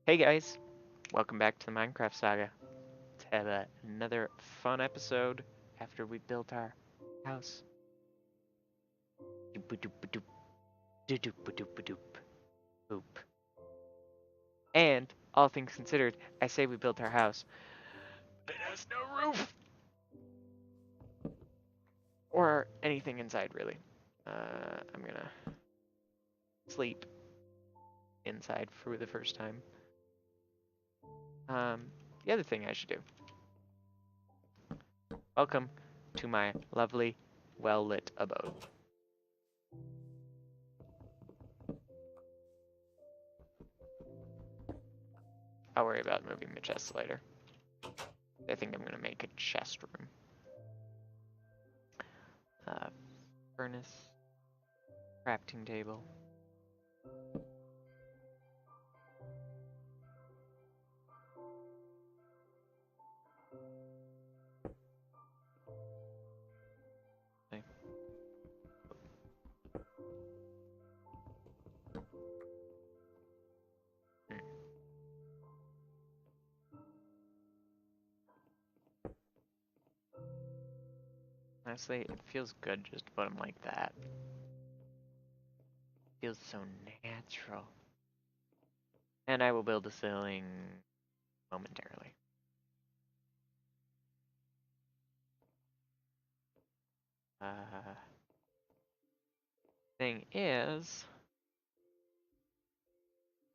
Hey guys, welcome back to the Minecraft Saga. Let's have another fun episode after we built our house. Doop-a-doop-a-doop, doop-a-doop-a-doop, boop. And, all things considered, I say we built our house, but it has no roof! Or anything inside, really. I'm gonna sleep inside for the first time. The other thing I should do. Welcome to my lovely, well-lit abode. I'll worry about moving the chests later. I think I'm gonna make a chest room. Furnace, crafting table. Okay. Honestly, it feels good just to put them like that. Feels so natural. And I will build a ceiling momentarily. Thing is,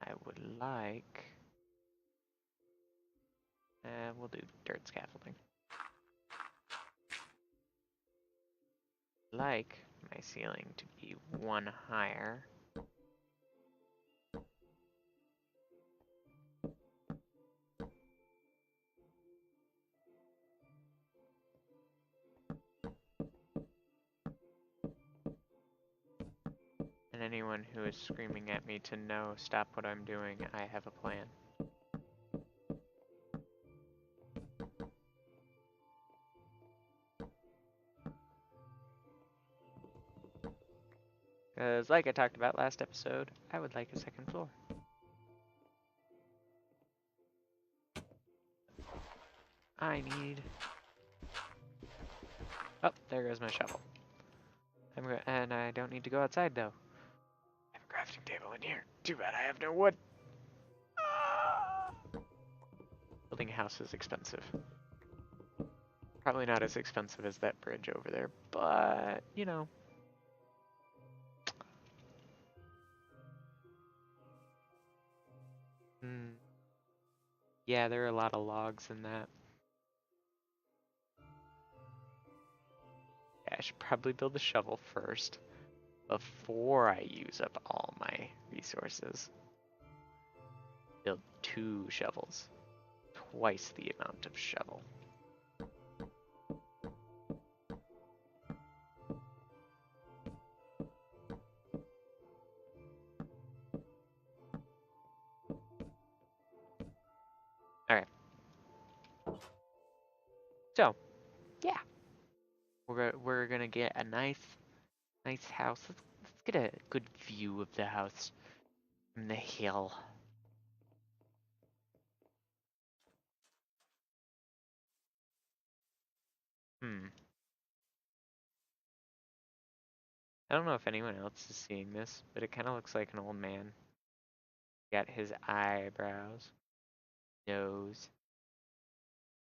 I would like, we'll do dirt scaffolding. Like my ceiling to be one higher. And anyone who is screaming at me to no, stop what I'm doing, I have a plan. Because like I talked about last episode, I would like a second floor. I need... Oh, there goes my shovel. And I don't need to go outside though. I have a crafting table in here. Too bad I have no wood. Ah! Building a house is expensive. Probably not as expensive as that bridge over there, but you know. Yeah, there are a lot of logs in that. Yeah, I should probably build a shovel first before I use up all my resources. Build 2 shovels. Twice the amount of shovel. Alright. So, yeah. We're gonna get a nice house. Let's get a good view of the house from the hill. I don't know if anyone else is seeing this, but it kind of looks like an old man. Got his eyebrows, nose,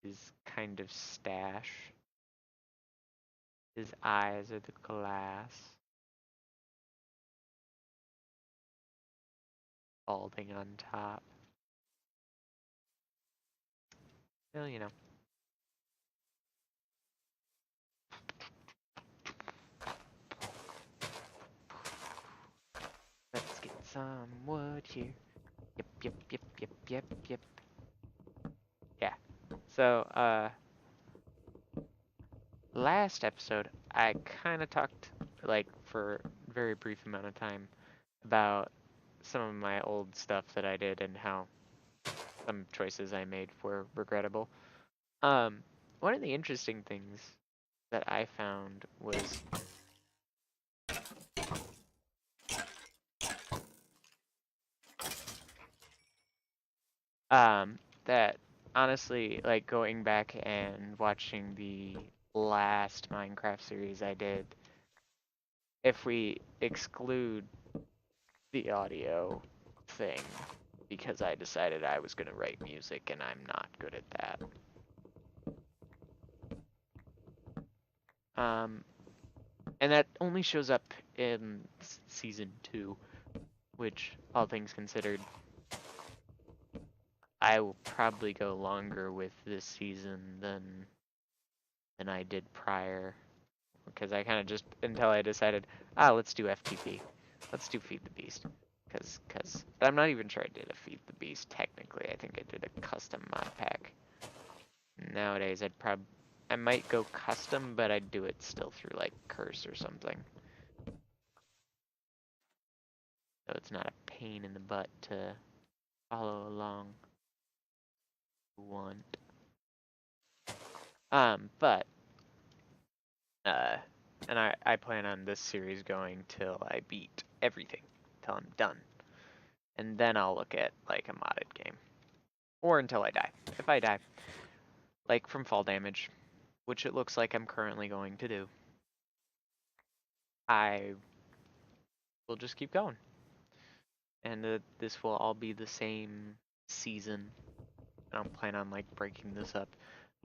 his kind of stash. His eyes are the glass. Balding on top. Well, you know. Let's get some wood here. Yep. Yeah. So, last episode, I kind of talked, like, for a very brief amount of time about some of my old stuff that I did and how some choices I made were regrettable. One of the interesting things that I found was That honestly, like going back and watching the last Minecraft series I did, if we exclude the audio thing, because I decided I was gonna write music and I'm not good at that. And that only shows up in season 2, which, all things considered, I will probably go longer with this season than I did prior, because I kind of just, until I decided, let's do FTP, let's do Feed the Beast, because I'm not even sure I did a Feed the Beast technically. I think I did a custom mod pack. Nowadays I might go custom, but I'd do it still through like Curse or something, so it's not a pain in the butt to follow along. Want. But and I plan on this series going till I beat everything, till I'm done, and then I'll look at like a modded game, or until I die. If I die, like from fall damage, which it looks like I'm currently going to do, I will just keep going, and this will all be the same season. I don't plan on like breaking this up.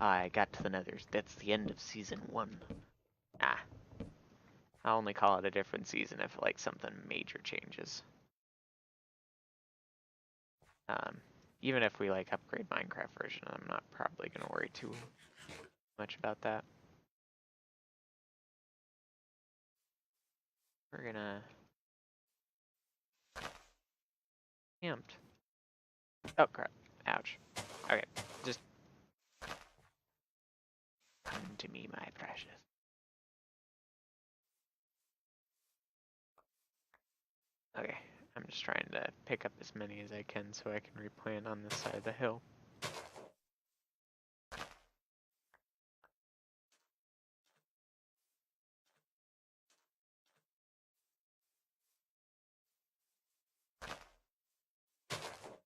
I got to the Nethers. That's the end of season 1. Ah, I'll only call it a different season if like something major changes. Even if we like upgrade Minecraft version, I'm not probably gonna worry too much about that. We're gonna camped. Oh crap! Ouch. Okay, just come to me, my precious. Okay, I'm just trying to pick up as many as I can so I can replant on this side of the hill.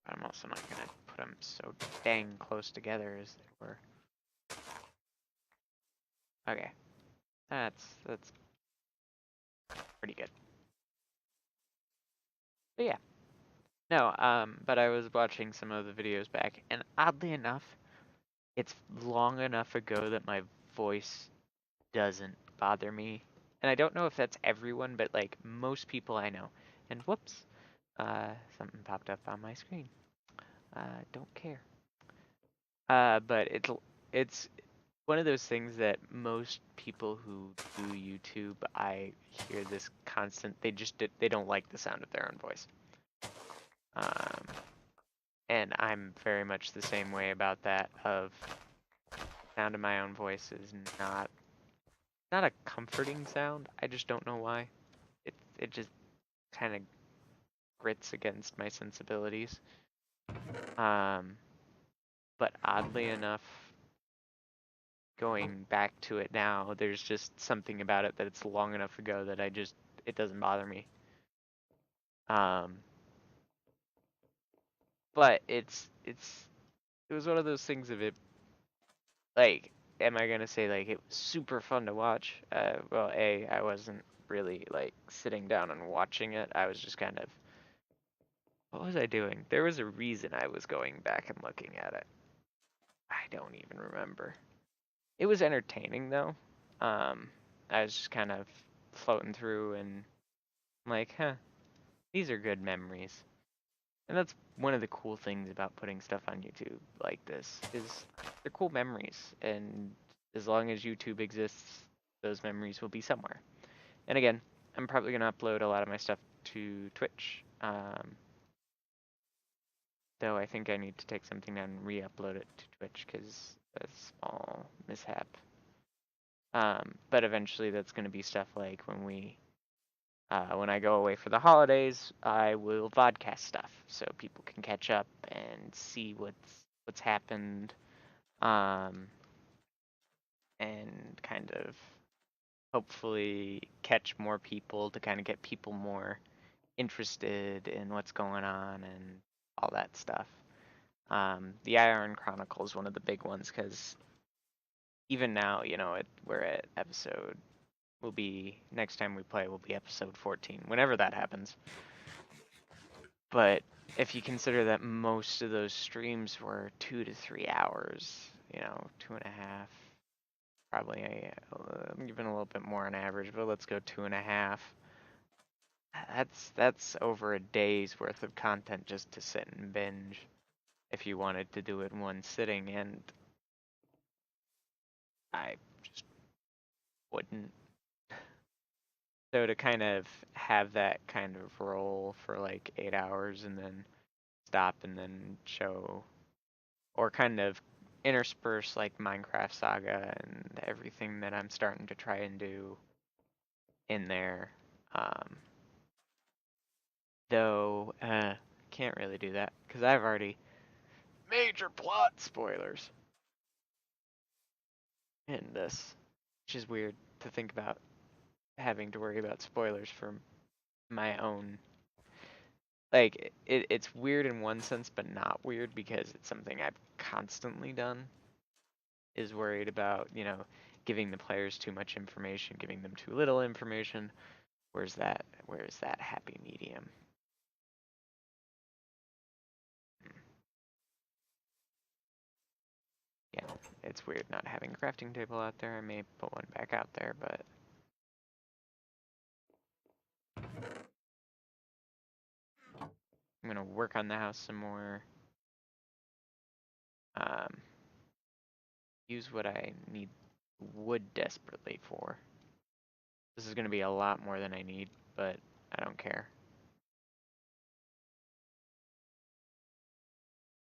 But I'm also not gonna put them so dang close together as they were. Okay, that's pretty good. But yeah, no, but I was watching some of the videos back, and oddly enough, it's long enough ago that my voice doesn't bother me. And I don't know if that's everyone, but like most people I know. And whoops, something popped up on my screen. Don't care. But it's one of those things that most people who do YouTube, I hear this constant. They don't like the sound of their own voice. And I'm very much the same way about that. Of sound of my own voice is not a comforting sound. I just don't know why. It just kind of grits against my sensibilities. But oddly enough, going back to it now, there's just something about it that it's long enough ago that it doesn't bother me. But it was one of those things of it, like, am I gonna say like it was super fun to watch? Well, I wasn't really like sitting down and watching it. I was just kind of, what was I doing? There was a reason I was going back and looking at it. I don't even remember. It was entertaining though. I was just kind of floating through and I'm like, huh, these are good memories. And that's one of the cool things about putting stuff on YouTube like this is they're cool memories. And as long as YouTube exists, those memories will be somewhere. And again, I'm probably gonna upload a lot of my stuff to Twitch. Though I think I need to take something down and re-upload it to Twitch because a small mishap. But eventually that's going to be stuff like when I go away for the holidays, I will vodcast stuff so people can catch up and see what's happened, and kind of hopefully catch more people to kind of get people more interested in what's going on and all that stuff. The Iron Chronicle is one of the big ones because even now, you know, we're at episode. Will be next time we play will be episode 14, whenever that happens. But if you consider that most of those streams were 2 to 3 hours, you know, 2.5, probably even a little bit more on average, but let's go 2.5. That's over a day's worth of content just to sit and binge if you wanted to do it in one sitting, and I just wouldn't. So to kind of have that kind of roll for like 8 hours and then stop and then show, or kind of intersperse like Minecraft Saga and everything that I'm starting to try and do in there. Though, can't really do that because I've already major plot spoilers in this, which is weird to think about having to worry about spoilers for my own. Like, it's weird in one sense, but not weird because it's something I've constantly done. Is worried about, you know, giving the players too much information, giving them too little information. Where's that happy medium? Yeah, it's weird not having a crafting table out there. I may put one back out there, but I'm gonna work on the house some more. Use what I need wood desperately for. This is gonna be a lot more than I need, but I don't care.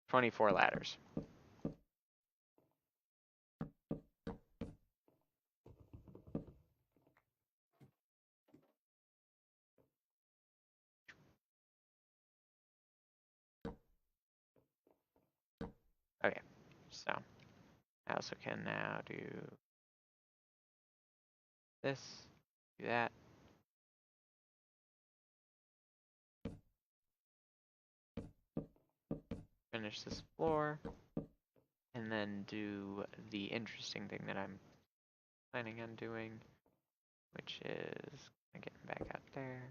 24 ladders. Okay, so I also can now do this, do that. Finish this floor, and then do the interesting thing that I'm planning on doing, which is getting back out there.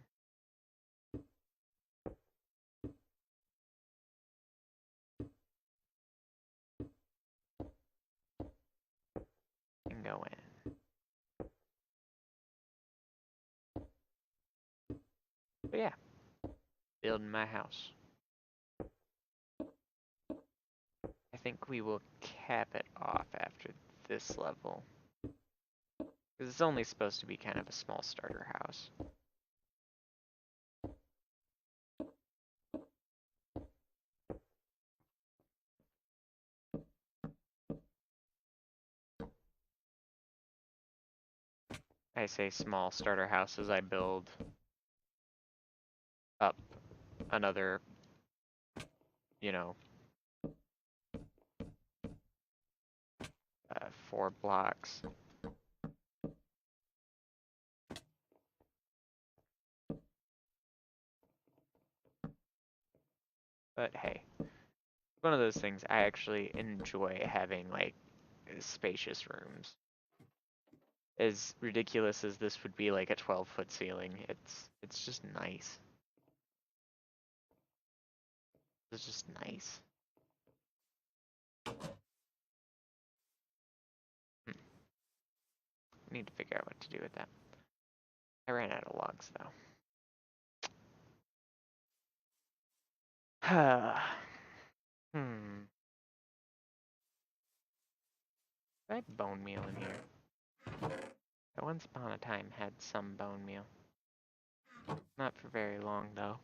And go in. But yeah, building my house. I think we will cap it off after this level. Because it's only supposed to be kind of a small starter house. I say small starter house as I build up another, you know, 4 blocks. But hey, one of those things I actually enjoy having, like, spacious rooms. As ridiculous as this would be, like a 12-foot ceiling, it's just nice. It's just nice. Need to figure out what to do with that. I ran out of logs though. Hmm. I have bone meal in here. I once upon a time had some bone meal. Not for very long though.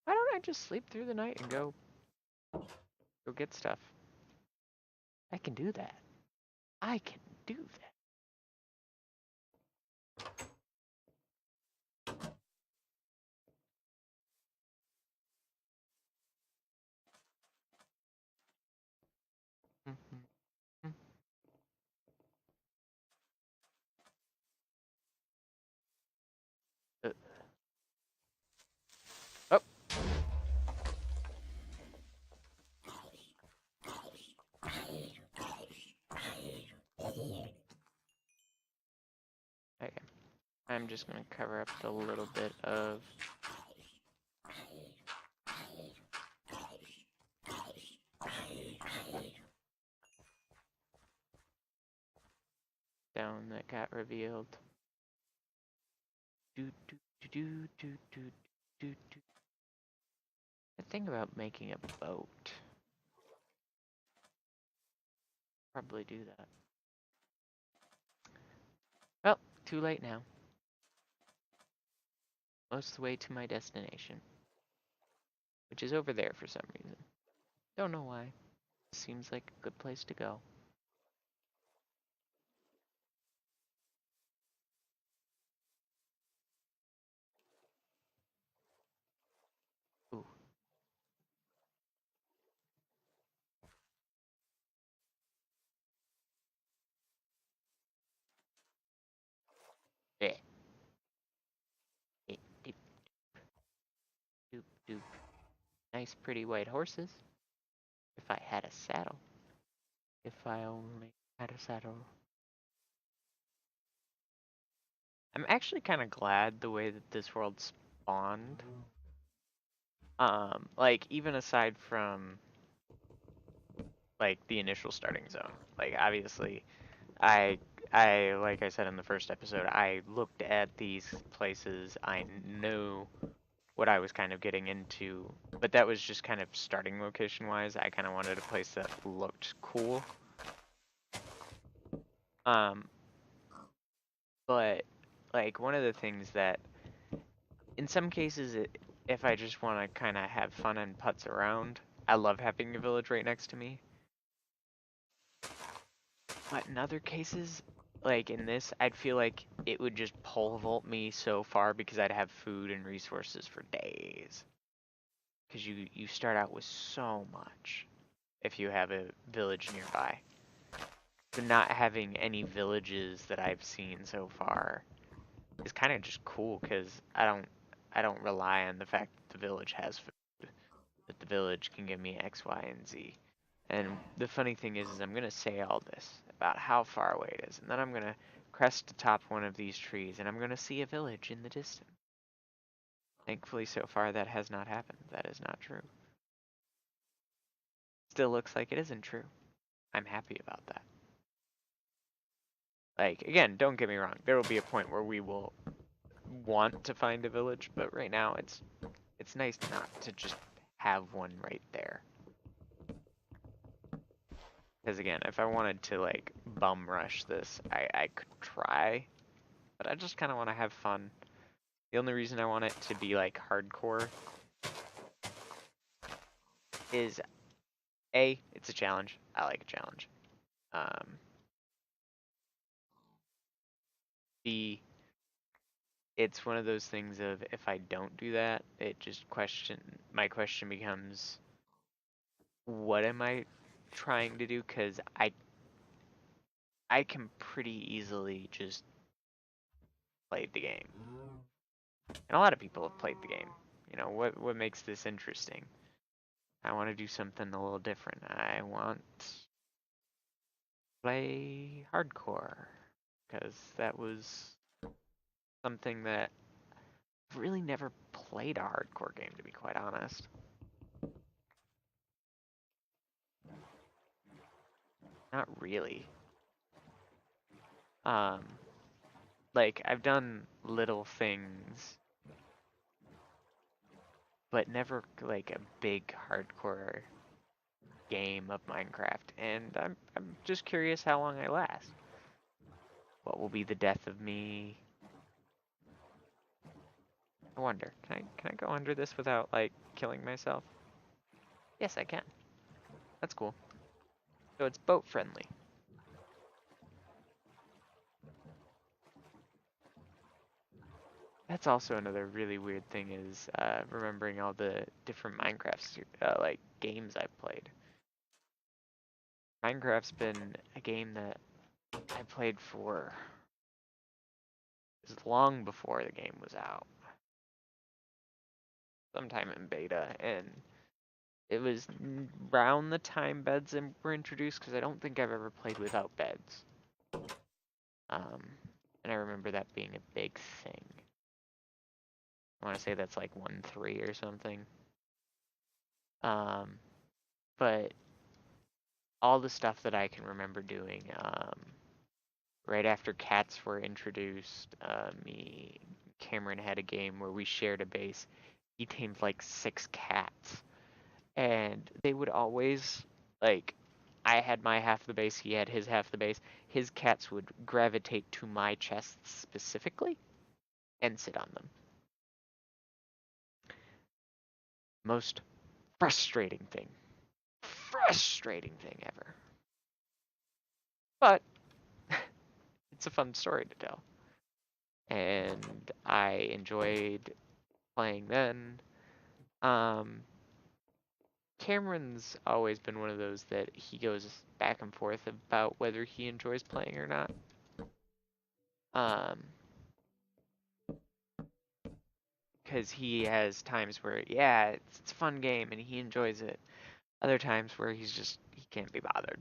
Why don't I just sleep through the night and go get stuff? I can do that. I can do that. Oh. I'm just gonna cover up the little bit of down that got revealed. The thing about making a boat. Probably do that. Well, too late now. Most of the way to my destination. Which is over there for some reason. Don't know why. Seems like a good place to go. Ooh. Yeah. Doop, doop, doop. Nice pretty white horses. If I had a saddle. If I only had a saddle. I'm actually kind of glad the way that this world spawned. Like, even aside from, like, the initial starting zone. Like, obviously, I, like I said in the first episode, I looked at these places, I knew what I was kind of getting into, but that was just kind of starting location-wise. I kind of wanted a place that looked cool. But, like, one of the things that, in some cases, if I just want to kind of have fun and putz around, I love having a village right next to me. But in other cases, like in this, I'd feel like it would just pole vault me so far because I'd have food and resources for days. Because you start out with so much if you have a village nearby. But not having any villages that I've seen so far is kind of just cool because I don't rely on the fact that the village has food. That the village can give me X, Y, and Z. And the funny thing is I'm going to say all this about how far away it is, and then I'm going to crest atop one of these trees, and I'm going to see a village in the distance. Thankfully, so far, that has not happened. That is not true. Still looks like it isn't true. I'm happy about that. Like, again, don't get me wrong. There will be a point where we will want to find a village, but right now it's nice not to just have one right there. Because again, if I wanted to like bum rush this, I could try, but I just kind of want to have fun. The only reason I want it to be like hardcore is A, it's a challenge. I like a challenge. B, it's one of those things of if I don't do that, it just my question becomes, what am I trying to do? Because I can pretty easily just play the game. And a lot of people have played the game. You know, what makes this interesting? I want to do something a little different. I want to play hardcore because that was something that I've really never played a hardcore game, to be quite honest. Not really. Um, like I've done little things, but never like a big hardcore game of Minecraft. And I'm just curious how long I last. What will be the death of me? I wonder. Can I go under this without like killing myself? Yes, I can. That's cool. So it's boat friendly. That's also another really weird thing is remembering all the different Minecraft like games I've played. Minecraft's been a game that I played for long before the game was out. Sometime in beta, and it was around the time beds were introduced because I don't think I've ever played without beds. Um, And I remember that being a big thing. I want to say that's like 1-3 or something. But all the stuff that I can remember doing, right after cats were introduced, Cameron had a game where we shared a base. He tamed like 6 cats. And they would always, like, I had my half of the base, he had his half of the base. His cats would gravitate to my chests specifically and sit on them. Most frustrating thing ever. But it's a fun story to tell. And I enjoyed playing then. Cameron's always been one of those that he goes back and forth about whether he enjoys playing or not. Because he has times where, yeah, it's a fun game and he enjoys it. Other times where he can't be bothered.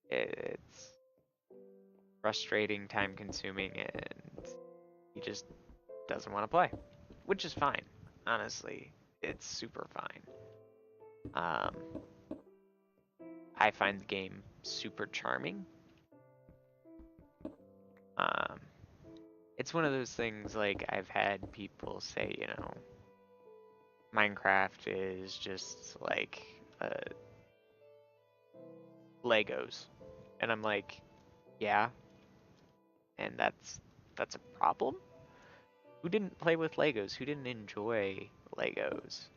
It's frustrating, time consuming, and he just doesn't want to play, which is fine. Honestly, it's super fine. I find the game super charming. It's one of those things, like, I've had people say, Minecraft is just like Legos. And I'm like, yeah. And that's a problem? Who didn't play with Legos? Who didn't enjoy Legos?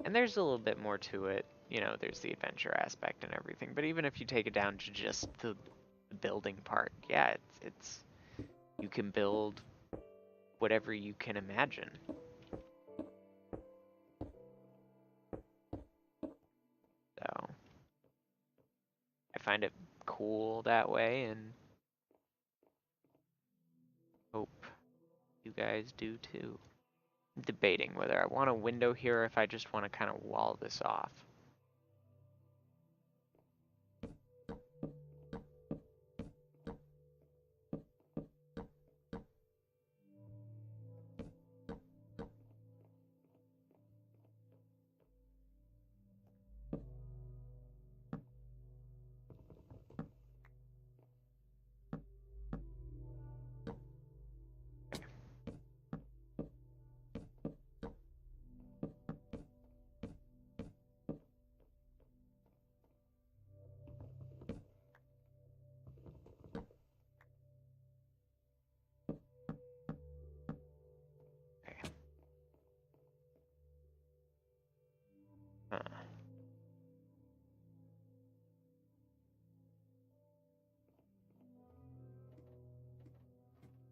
And there's a little bit more to it. There's the adventure aspect and everything. But even if you take it down to just the building part, yeah, it's you can build whatever you can imagine. So I find it cool that way, and hope you guys do too. I'm debating whether I want a window here or if I just want to kind of wall this off.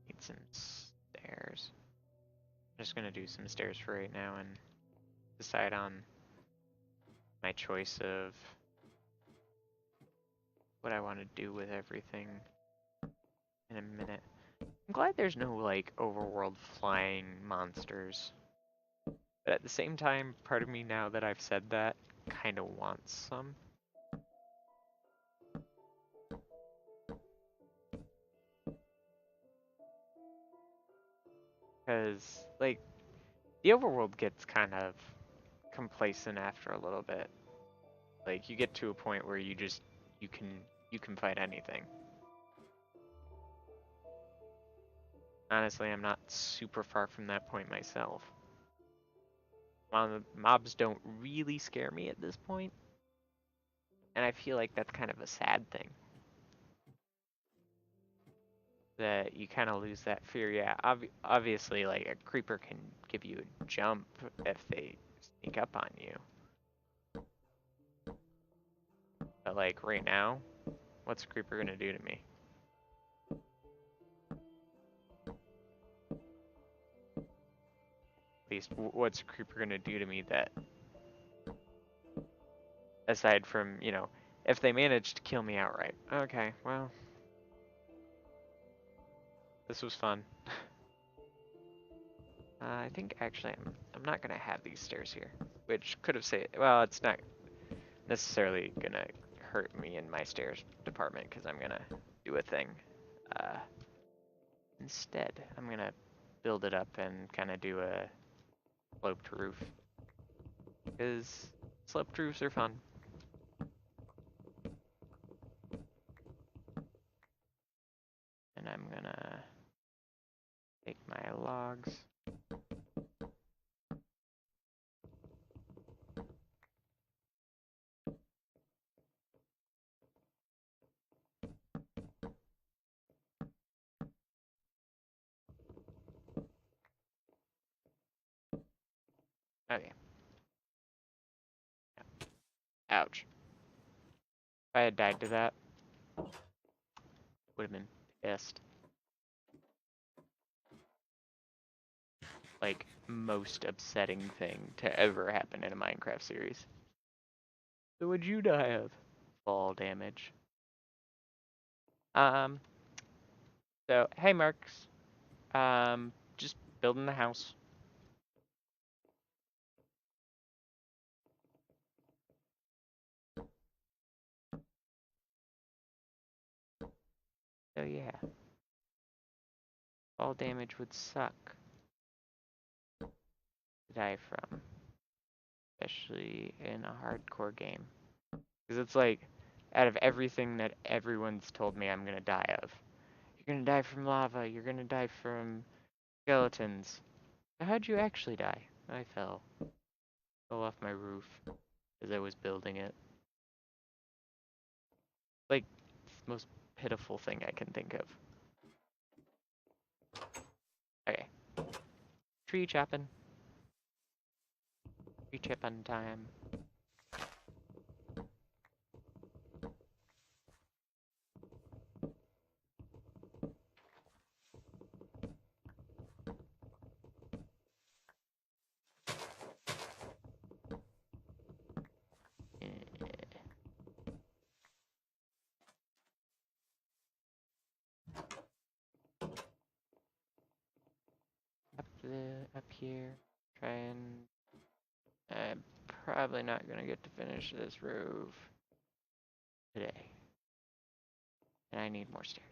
Need some stairs. I'm just gonna do some stairs for right now and decide on my choice of what I want to do with everything in a minute. I'm glad there's no, like, overworld flying monsters. But at the same time, part of me, now that I've said that, kind of wants some. Because, like, the overworld gets kind of complacent after a little bit. Like, you get to a point where you can fight anything. Honestly, I'm not super far from that point myself. Mobs don't really scare me at this point, and I feel like that's kind of a sad thing. That you kind of lose that fear. Yeah, obviously, like, a creeper can give you a jump if they sneak up on you. But, like, right now, what's a creeper gonna do to me? At least, what's a creeper gonna do to me that, aside from, if they manage to kill me outright? Okay, well, this was fun. I think actually I'm not gonna have these stairs here, which could have saved. Well, it's not necessarily gonna hurt me in my stairs department because I'm gonna do a thing. Instead, I'm gonna build it up and kind of do a sloped roof, because sloped roofs are fun. And I'm gonna take my logs. Okay. Ouch. If I had died to that, would have been pissed. Like, most upsetting thing to ever happen in a Minecraft series. So what'd you die of? Fall damage. So, hey Marks. Just building the house. So yeah. Fall damage would suck to die from. Especially in a hardcore game. Because it's like, out of everything that everyone's told me I'm gonna die of. You're gonna die from lava, you're gonna die from skeletons. How'd you actually die? I fell. Fell off my roof as I was building it. Like, it's the most pitiful thing I can think of. Okay. Tree chopping. Tree chipping time. Up here. Try and... I'm probably not gonna get to finish this roof today. And I need more stairs.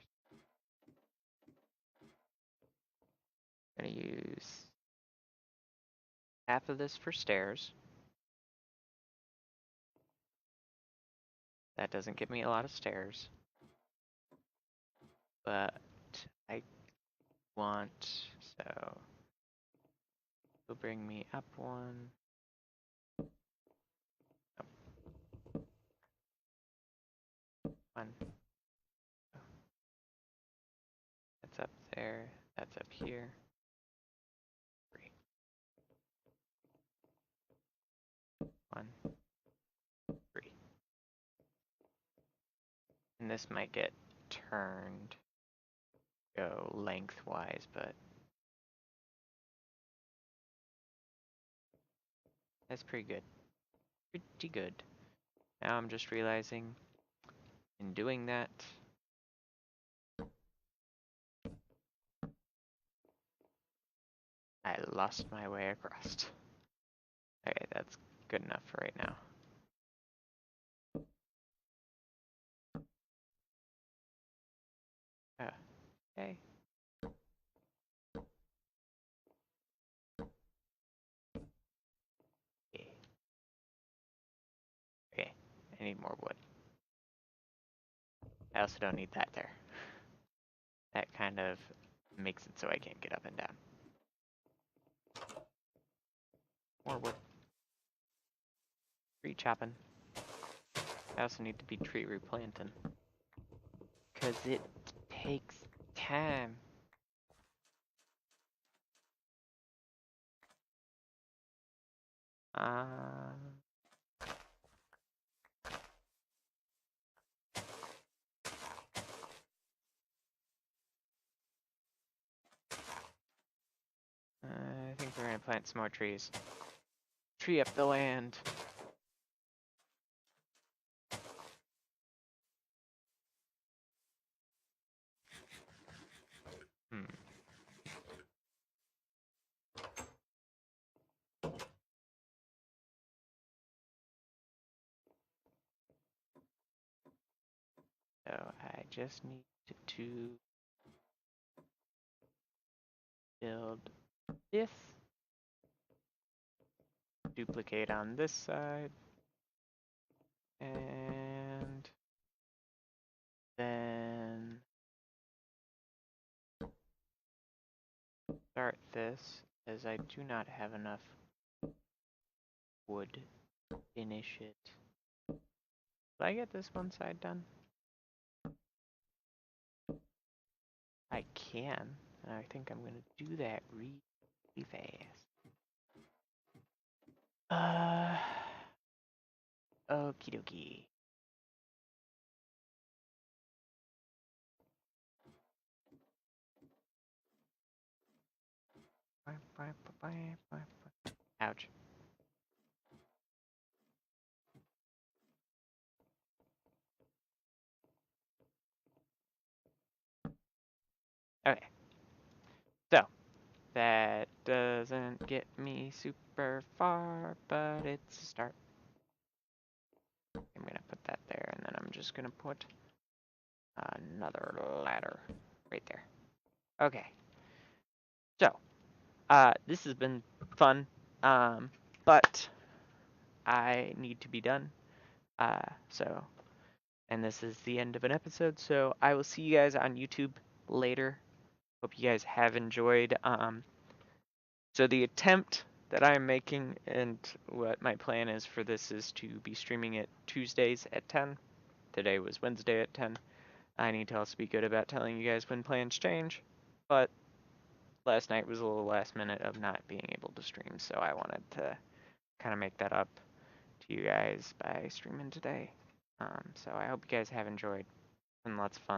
I'm gonna use half of this for stairs. That doesn't give me a lot of stairs. But I want, so it'll bring me up one. Oh. One. Oh. That's up there. That's up here. 3. 1. 3. And this might get turned, go lengthwise, but that's pretty good. Pretty good. Now I'm just realizing in doing that, I lost my way across. Okay, that's good enough for right now. Okay. Okay, I need more wood. I also don't need that there. That kind of makes it so I can't get up and down. More wood. Tree chopping. I also need to be tree replanting. Because it takes time. I think we're gonna plant some more trees. Tree up the land. So I just need to build this, duplicate on this side, and then start this, as I do not have enough wood to finish it. Did I get this one side done? I can, and I think I'm gonna do that really fast. Okie dokie. Ouch. Okay. So, that doesn't get me super far, but it's a start. I'm gonna put that there, and then I'm just gonna put another ladder right there. Okay. So, this has been fun, but I need to be done. And this is the end of an episode, so I will see you guys on YouTube later. Hope you guys have enjoyed. So the attempt that I'm making and what my plan is for this is to be streaming it Tuesdays at 10. Today was Wednesday at 10. I need to also be good about telling you guys when plans change, but last night was a little last minute of not being able to stream, so I wanted to kind of make that up to you guys by streaming today. So I hope you guys have enjoyed and lots of fun.